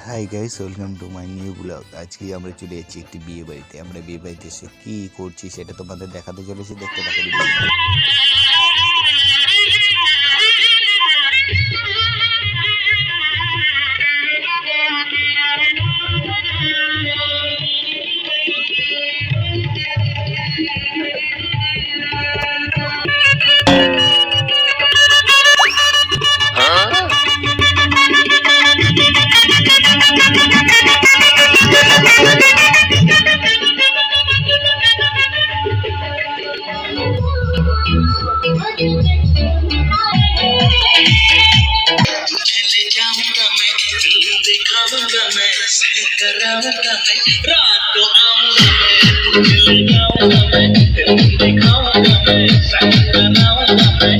Hi guys, welcome to my new blog. আজকে আমরা চলে যাচ্ছি একটি বিয়ে বাড়িতে। আমরা বিয়ে বাড়িতে এসে কি করছি সেটা তোমাদের দেখাতে চলেছি, দেখতে থাকো ভিডিওটা। चले जाऊंगा मैं, फिल्म दिखाऊंगा मैं, सह कराऊंगा मैं, रात को आऊंगा मैं, चले जाऊंगा मैं, फिल्म दिखाऊंगा मैं, सह कराऊंगा मैं।